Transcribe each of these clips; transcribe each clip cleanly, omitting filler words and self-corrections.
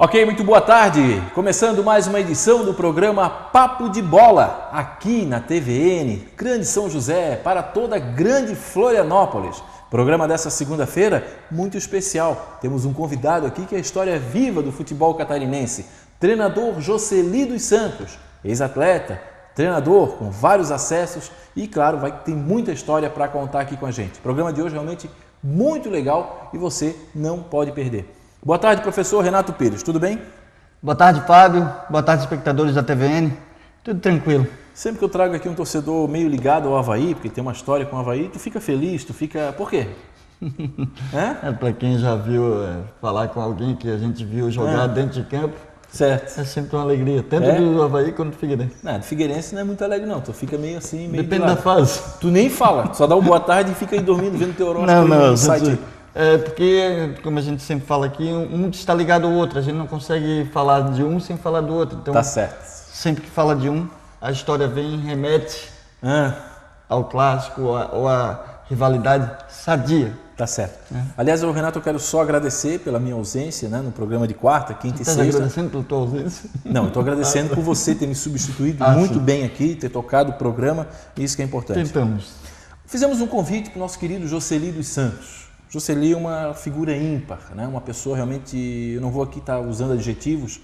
Ok, muito boa tarde. Começando mais uma edição do programa Papo de Bola, aqui na TVN, Grande São José, para toda a grande Florianópolis. Programa dessa segunda-feira muito especial. Temos um convidado aqui que é a história viva do futebol catarinense. Treinador Jocely dos Santos, ex-atleta, treinador com vários acessos e, claro, vai ter muita história para contar aqui com a gente. O programa de hoje é realmente muito legal e você não pode perder. Boa tarde, professor Renato Pires, tudo bem? Boa tarde, Fábio. Boa tarde, espectadores da TVN. Tudo tranquilo. Sempre que eu trago aqui um torcedor meio ligado ao Avaí, porque tem uma história com o Avaí, tu fica feliz, tu fica... Por quê? Para quem já viu falar com alguém que a gente viu jogar dentro de campo, certo. É sempre uma alegria, tanto do Avaí quanto do Figueirense. Não, do Figueirense não é muito alegre não, tu fica meio assim, meio... Depende da fase. Tu nem fala, só dá uma boa tarde e fica aí dormindo, vendo teu horóscopo no site. Porque, como a gente sempre fala aqui, um está ligado ao outro, a gente não consegue falar de um sem falar do outro. Então, tá certo. Sempre que fala de um, a história vem e remete ao clássico ou à rivalidade sadia. Tá certo. Aliás, Renato, eu quero só agradecer pela minha ausência, né, no programa de quarta, quinta e sexta. Está agradecendo pela tua ausência? Não, eu estou agradecendo por você ter me substituído muito bem aqui, ter tocado o programa, isso que é importante. Tentamos. Fizemos um convite para o nosso querido Jocely dos Santos. Jocely é uma figura ímpar, né? Uma pessoa realmente, eu não vou aqui estar usando adjetivos,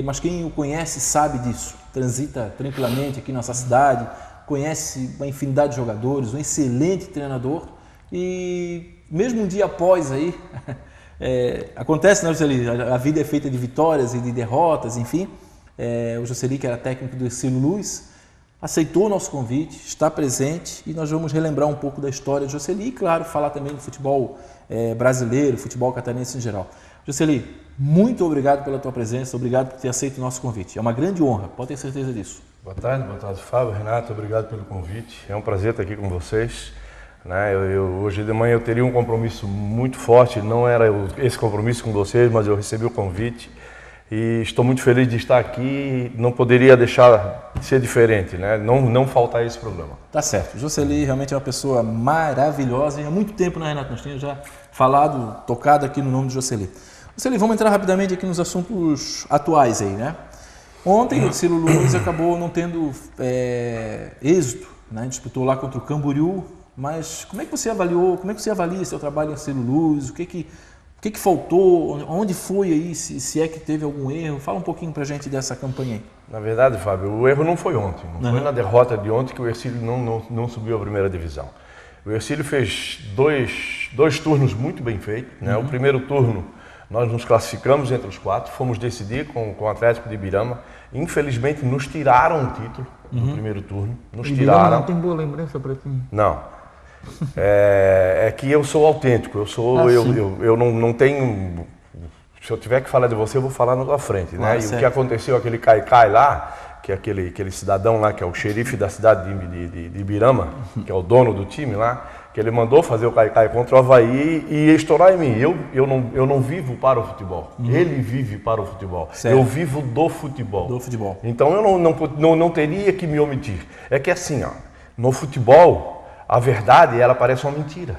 mas quem o conhece sabe disso. Transita tranquilamente aqui na nossa cidade, conhece uma infinidade de jogadores, um excelente treinador e mesmo um dia após aí, acontece, né, Jocely? A vida é feita de vitórias e de derrotas, enfim. O Jocely, que era técnico do Ercílio Luz, aceitou o nosso convite, está presente e nós vamos relembrar um pouco da história de Jocely e, claro, falar também do futebol brasileiro, futebol catarinense em geral. Jocely, muito obrigado pela tua presença, obrigado por ter aceito o nosso convite. É uma grande honra, pode ter certeza disso. Boa tarde, Fábio, Renato, obrigado pelo convite. É um prazer estar aqui com vocês. Hoje de manhã eu teria um compromisso muito forte, não era esse compromisso com vocês, mas eu recebi o convite. E estou muito feliz de estar aqui, não poderia deixar de ser diferente, né? Não faltar esse programa. Tá certo, Jocely realmente é uma pessoa maravilhosa e há muito tempo, né, Renato? Nós tínhamos já falado, tocado aqui no nome de Jocely. Jocely, vamos entrar rapidamente aqui nos assuntos atuais aí, né? Ontem o Ercílio Luz acabou não tendo êxito, né? Disputou lá contra o Camboriú, mas como é que você avaliou, como é que você avalia seu trabalho em Ercílio Luz? O que faltou? Onde foi aí? Se é que teve algum erro? Fala um pouquinho pra gente dessa campanha aí. Na verdade, Fábio, o erro não foi ontem. Não foi na derrota de ontem que o Ercílio não subiu à primeira divisão. O Ercílio fez dois turnos muito bem feitos, né? O primeiro turno nós nos classificamos entre os 4, fomos decidir com o Atlético de Ibirama. Infelizmente nos tiraram o título no primeiro turno. Nos tiraram. Não tem boa lembrança para ti? Não. É que eu sou autêntico, eu não tenho. Se eu tiver que falar de você, eu vou falar na tua frente, né? E o que aconteceu, aquele Caicai lá, que é aquele cidadão lá, que é o xerife da cidade de Ibirama, que é o dono do time lá, que ele mandou fazer o Caicai contra o Avaí e ia estourar em mim. Eu não vivo para o futebol, ele vive para o futebol. Certo. Eu vivo do futebol. Do futebol. Então eu não teria que me omitir. É que assim, no futebol, a verdade, ela parece uma mentira.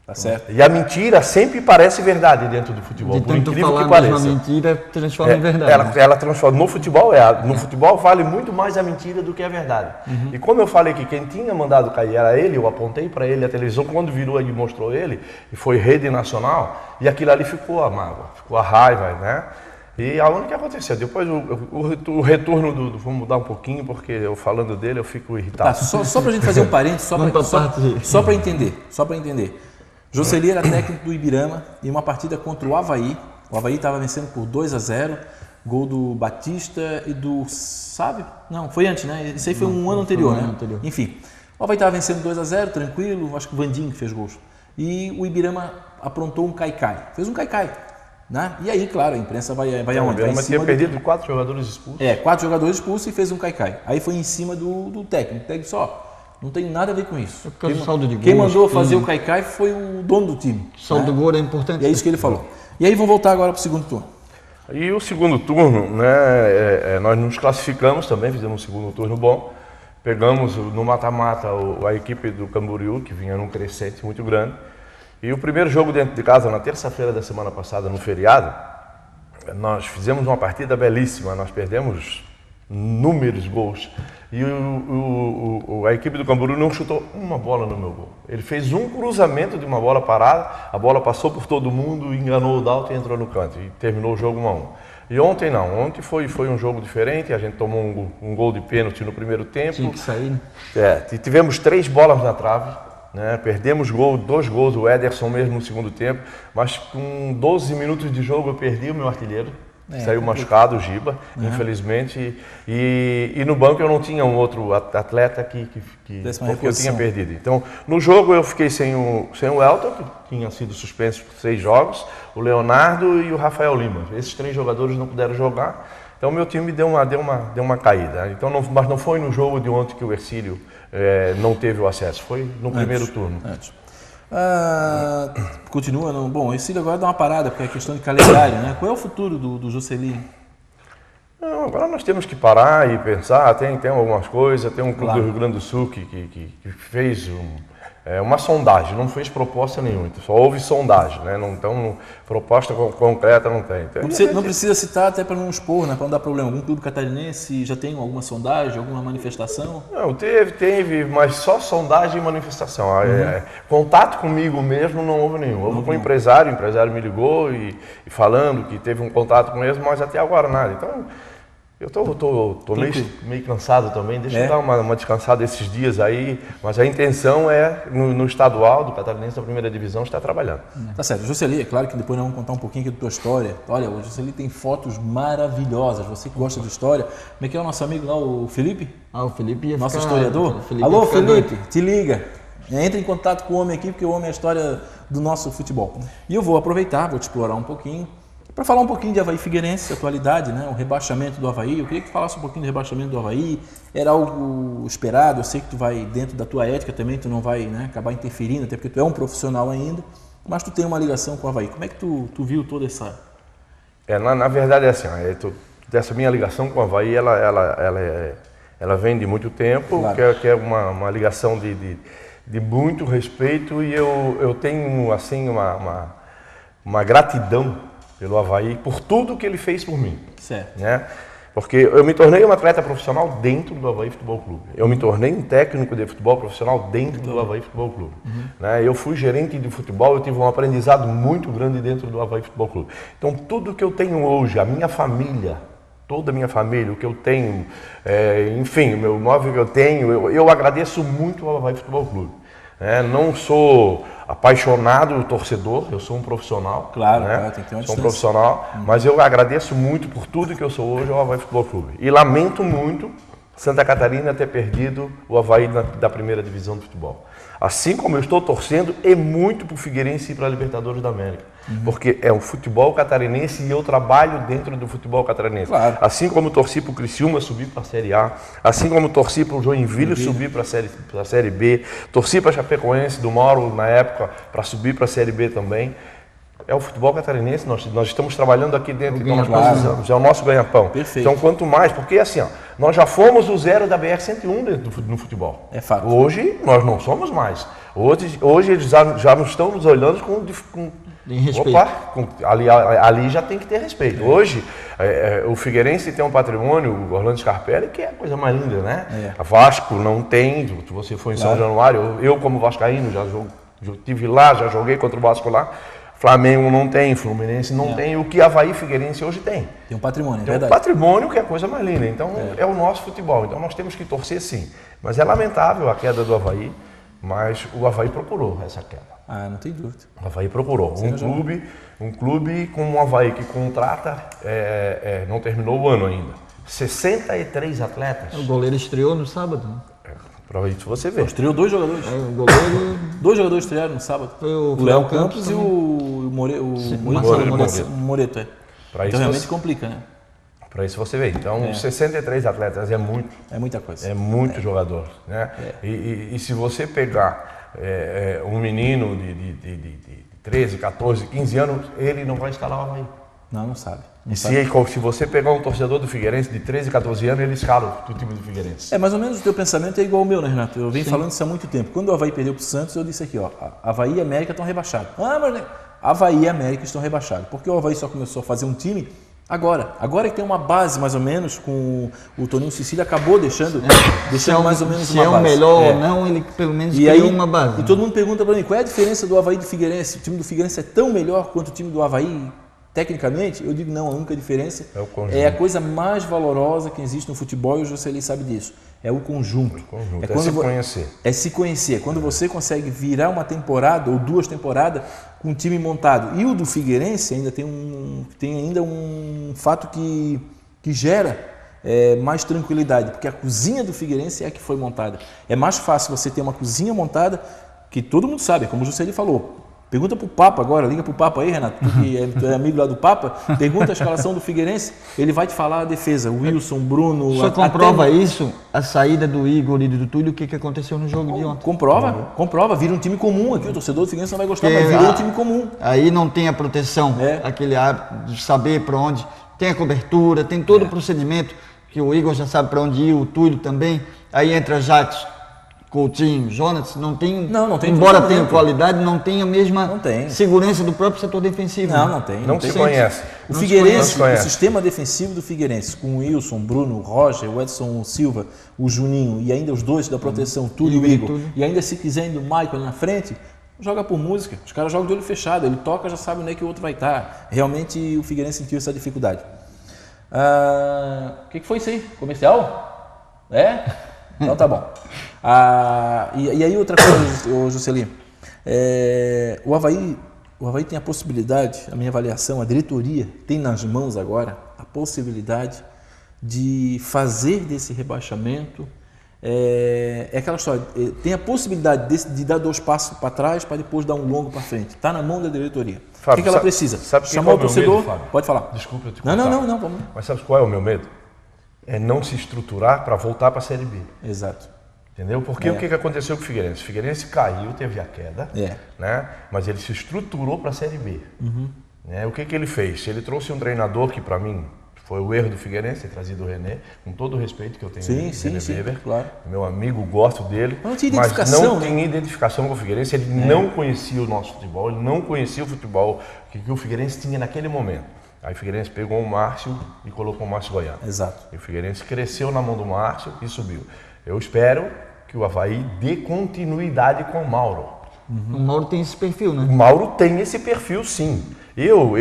Tá certo. E a mentira sempre parece verdade dentro do futebol, por incrível que pareça. Uma mentira transforma em verdade. Ela transforma. No futebol vale muito mais a mentira do que a verdade. E como eu falei que quem tinha mandado cair era ele, eu apontei para ele a televisão, quando virou e mostrou ele, e foi rede nacional, e aquilo ali ficou a mágoa, ficou a raiva, né? E aonde que aconteceu? Depois o retorno vamos mudar um pouquinho, porque eu falando dele eu fico irritado. Tá, só pra gente fazer um parênteses, só para entender. Jocely era técnico do Ibirama em uma partida contra o Avaí. O Avaí estava vencendo por 2-0, gol do Batista e do Sábio? Não, foi antes, né? Isso aí foi um ano anterior, né? Enfim, o Avaí estava vencendo 2-0, tranquilo, acho que o Vandinho que fez gols. E o Ibirama aprontou um caicai, fez um caicai. Né? E aí, claro, a imprensa vai aonde? Vai tinha perdido 4 jogadores expulsos. 4 jogadores expulsos e fez um caicai. Aí foi em cima do técnico. O técnico só, não tem nada a ver com isso. Quem mandou fazer o caicai foi o dono do time. O saldo do gol é importante. E é isso que ele falou. E aí vamos voltar agora para o segundo turno. E o segundo turno, né, nós nos classificamos também, fizemos um segundo turno bom. Pegamos no mata-mata a equipe do Camboriú, que vinha num crescente muito grande. E o primeiro jogo dentro de casa, na terça-feira da semana passada, no feriado, nós fizemos uma partida belíssima, nós perdemos inúmeros gols e a equipe do Camboriú não chutou uma bola no meu gol. Ele fez um cruzamento de uma bola parada, a bola passou por todo mundo, enganou o Dalton e entrou no canto e terminou o jogo 1-1. E ontem não, ontem foi um jogo diferente, a gente tomou um gol de pênalti no primeiro tempo. Tinha que sair, né? Tivemos 3 bolas na trave, né? Perdemos 2 gols, o Ederson mesmo no segundo tempo, mas com 12 minutos de jogo eu perdi o meu artilheiro. Saiu machucado, o Giba, infelizmente, e no banco eu não tinha um outro atleta que eu tinha perdido. Então, no jogo eu fiquei sem o Elton, que tinha sido suspenso por 6 jogos, o Leonardo e o Rafael Lima. Esses 3 jogadores não puderam jogar, então meu time deu uma caída. Então, mas não foi no jogo de ontem que o Ercílio não teve o acesso, foi no primeiro turno. Continua, não? Bom, esse agora dá uma parada, porque é questão de calendário, né? Qual é o futuro do Josely? Não, agora nós temos que parar e pensar, tem algumas coisas, tem um clube do Rio Grande do Sul que fez uma sondagem, não fez proposta nenhuma, só houve sondagem, né? Então, proposta concreta não tem. Então, não precisa citar até para não expor, né? Para não dar problema. Algum clube catarinense já tem alguma sondagem, alguma manifestação? Não, teve, mas só sondagem e manifestação. Contato comigo mesmo não houve nenhum. Houve com o empresário me ligou e falando que teve um contato com eles, mas até agora nada. Então, eu tô meio cansado também, deixa eu dar uma descansada esses dias aí, mas a intenção é, no estadual do Catarinense da primeira divisão, estar trabalhando. Tá certo. Josely, é claro que depois nós vamos contar um pouquinho aqui da tua história. Olha, o Josely tem fotos maravilhosas, você que gosta de história. Como é que é o nosso amigo lá, o Felipe? O Felipe ia nosso historiador? Alô, Felipe, te liga. Entra em contato com o homem aqui, porque o homem é a história do nosso futebol. E eu vou aproveitar, vou te explorar um pouquinho, para falar um pouquinho de Avaí Figueirense, atualidade, né? O rebaixamento do Avaí. Eu queria que tu falasse um pouquinho do rebaixamento do Avaí. Era algo esperado, eu sei que tu vai, dentro da tua ética também, tu não vai, né, acabar interferindo, até porque tu é um profissional ainda, mas tu tem uma ligação com o Avaí. Como é que tu viu toda essa... Na verdade é assim, dessa minha ligação com o Avaí, ela vem de muito tempo, claro. que é uma ligação de muito respeito, e eu tenho assim uma gratidão pelo Avaí, por tudo que ele fez por mim. Certo. Né? Porque eu me tornei um atleta profissional dentro do Avaí Futebol Clube. Eu me tornei um técnico de futebol profissional dentro do Avaí Futebol Clube. Né? Eu fui gerente de futebol, eu tive um aprendizado muito grande dentro do Avaí Futebol Clube. Então, tudo que eu tenho hoje, a minha família, toda a minha família, o que eu tenho, enfim, o meu móvel que eu tenho, eu agradeço muito ao Avaí Futebol Clube. Não sou apaixonado torcedor, eu sou um profissional. Claro, né? Tem que ter uma sou um profissional, mas eu agradeço muito por tudo que eu sou hoje ao Avaí Futebol Clube. E lamento muito Santa Catarina ter perdido o Avaí da primeira divisão do futebol. Assim como eu estou torcendo, é muito para o Figueirense ir para a Libertadores da América. Porque é o futebol catarinense e eu trabalho dentro do futebol catarinense. Claro. Assim como torci para o Criciúma subir para a Série A, assim como torci para o Joinville subir para a Série B, torci para a Chapecoense do Mauro na época para subir para a Série B também. É o futebol catarinense, nós estamos trabalhando aqui dentro, então nós precisamos, é o nosso ganha-pão. Perfeito. Então, quanto mais, porque assim, nós já fomos o 0 da BR-101 no futebol. É fato. Hoje, nós não somos mais. Hoje eles já não estão nos olhando com respeito. Opa, ali já tem que ter respeito. Hoje, o Figueirense tem um patrimônio, o Orlando Scarpelli, que é a coisa mais linda, né? A Vasco não tem, se você for em São Januário, eu como vascaíno, já estive lá, já joguei contra o Vasco lá. Flamengo não tem, Fluminense não tem, o que Avaí e Figueirense hoje tem. Tem um patrimônio, é verdade. Tem um patrimônio que é a coisa mais linda, então é o nosso futebol, então nós temos que torcer sim. Mas é lamentável a queda do Avaí, mas o Avaí procurou essa queda. Não tem dúvida. O Avaí procurou. Um clube com um Avaí que contrata, não terminou o ano ainda. 63 atletas. O goleiro estreou no sábado, né? Para isso você vê. Estreou 2 jogadores. O goleiro... 2 jogadores estrearam no sábado. Foi o Léo Campos e o Moreto. Então realmente complica, né? Para isso você vê. Então, 63 atletas é muito. É muita coisa. É muito jogador. Né? E se você pegar um menino de 13, 14, 15 anos, ele não vai escalar o Avaí. Não sabe. Se você pegar um torcedor do Figueirense de 13, 14 anos, ele escala o time do Figueirense. Mais ou menos o teu pensamento é igual ao meu, né, Renato? Eu venho falando isso há muito tempo. Quando o Avaí perdeu para o Santos, eu disse aqui, Avaí e América estão rebaixados. Mas Avaí e América estão rebaixados. Porque o Avaí só começou a fazer um time Agora que tem uma base mais ou menos, com o Toninho Cecília acabou deixando mais ou menos uma base. Se é o melhor ou não, ele pelo menos criou uma base. E todo mundo pergunta para mim, qual é a diferença do Avaí e do Figueirense? O time do Figueirense é tão melhor quanto o time do Avaí? Tecnicamente, eu digo não, a única diferença é a coisa mais valorosa que existe no futebol, e o Joseli sabe disso. É o conjunto. É se conhecer. É se conhecer. Quando você consegue virar uma temporada ou 2 temporadas com um time montado. E o do Figueirense ainda tem um fato que gera mais tranquilidade, porque a cozinha do Figueirense é a que foi montada. É mais fácil você ter uma cozinha montada, que todo mundo sabe, como o Joseli falou. Pergunta para o Papa agora, liga para o Papa aí, Renato, tu é amigo lá do Papa, pergunta a escalação do Figueirense, ele vai te falar a defesa, o Wilson, Bruno... Só comprova isso, a saída do Igor e do Túlio, o que aconteceu no jogo de ontem. Comprova, vira um time comum aqui, o torcedor do Figueirense não vai gostar, mas virou um time comum. Aí não tem a proteção, aquele hábito de saber para onde, tem a cobertura, tem todo o procedimento, que o Igor já sabe para onde ir, o Túlio também, aí entra Jacques, Coutinho, Jonas, não tem embora tenha qualidade, não tem a mesma segurança do próprio setor defensivo. Não se conhece. O Figueirense, o sistema defensivo do Figueirense, com o Wilson, Bruno, Roger, o Edson Silva, o Juninho e ainda os dois da proteção, Túlio e Igor, e ainda se quiser indo o Michael na frente, joga por música. Os caras jogam de olho fechado, ele toca, já sabe onde é que o outro vai estar. Realmente o Figueirense sentiu essa dificuldade. O que foi isso aí? Comercial? Então tá bom. E aí outra coisa, Joseli, o Avaí tem a possibilidade, a minha avaliação, a diretoria tem nas mãos agora a possibilidade de fazer desse rebaixamento, aquela história, tem a possibilidade de dar 2 passos para trás para depois dar um longo para frente. Está na mão da diretoria. Fábio, o que ela precisa? Chamar o torcedor? Pode falar. Desculpa eu te contar. Não, vamos. Mas sabe qual é o meu medo? É não se estruturar para voltar para a Série B. Exato. Entendeu? Porque o que aconteceu com o Figueirense? O Figueirense caiu, teve a queda, né? Mas ele se estruturou para a Série B. O que ele fez? Ele trouxe um treinador que, para mim, foi o erro do Figueirense, ter trazido o René, com todo o respeito que eu tenho dele, René Weber, claro. Meu amigo, gosto dele, mas não tinha identificação com o Figueirense, ele não conhecia o nosso futebol, ele não conhecia o futebol que o Figueirense tinha naquele momento. Aí o Figueirense pegou o Márcio e colocou o Márcio Goiano. Exato. E o Figueirense cresceu na mão do Márcio e subiu. Eu espero que o Avaí dê continuidade com o Mauro. O Mauro tem esse perfil, né? O Mauro tem esse perfil, sim. Eu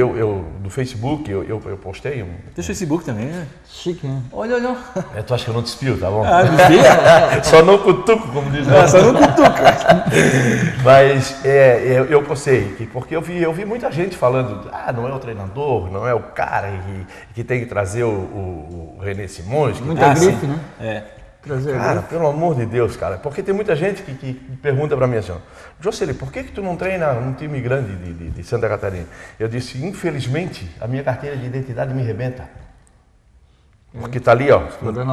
no Facebook, eu postei Tem Facebook também, né? Chique, né? Olha. Tu acha que eu não despio, tá bom? Só não cutuco, como diz. Só não cutuca. Mas eu postei, porque eu vi muita gente falando, não é o treinador, não é o cara que tem que trazer o René Simões. Muita grife, né? Cara, pelo amor de Deus, cara, porque tem muita gente que pergunta para mim assim, Joseli, por que tu não treina um time grande de Santa Catarina? Eu disse, infelizmente, a minha carteira de identidade me rebenta. Porque está ali,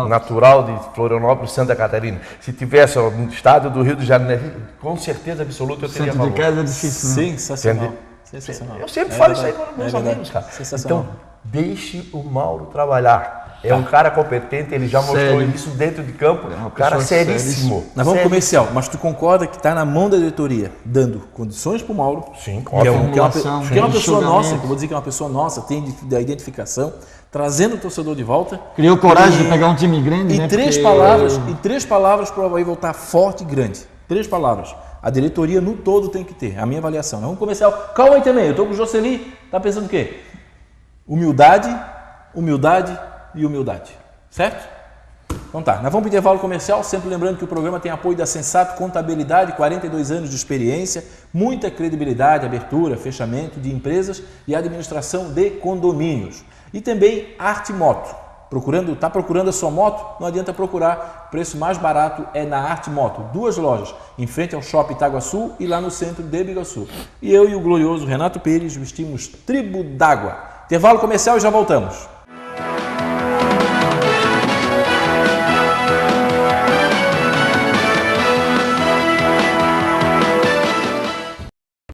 natural de Florianópolis, Santa Catarina. Se tivesse no estado do Rio de Janeiro, com certeza absoluta eu teria valor. Centro de casa é difícil, né? Sensacional. Eu sempre falo isso aí para meus amigos, cara. Então, deixe o Mauro trabalhar. É um cara competente, ele já mostrou isso dentro de campo, um cara seríssimo. Nós vamos comercial, mas tu concorda que está na mão da diretoria, dando condições para o Mauro, sim, que é uma pessoa nossa, que eu vou dizer que é uma pessoa nossa, tem da identificação, trazendo o torcedor de volta. Criou coragem de pegar um time grande, né? E 3 palavras para o Avaí voltar forte e grande. 3 palavras. A diretoria no todo tem que ter, a minha avaliação. Vamos comercial. Calma aí também, eu estou com o Joseli, tá pensando o quê? Humildade e humildade, certo? Então tá, nós vamos para o intervalo comercial, sempre lembrando que o programa tem apoio da Sensato Contabilidade, 42 anos de experiência, muita credibilidade, abertura, fechamento de empresas e administração de condomínios. E também Arte Moto. Está procurando a sua moto? Não adianta procurar, o preço mais barato é na Arte Moto. 2 lojas, em frente ao Shopping Itaguaçu e lá no centro de Biguaçu. E eu e o glorioso Renato Pires vestimos tribo d'água. Intervalo comercial e já voltamos.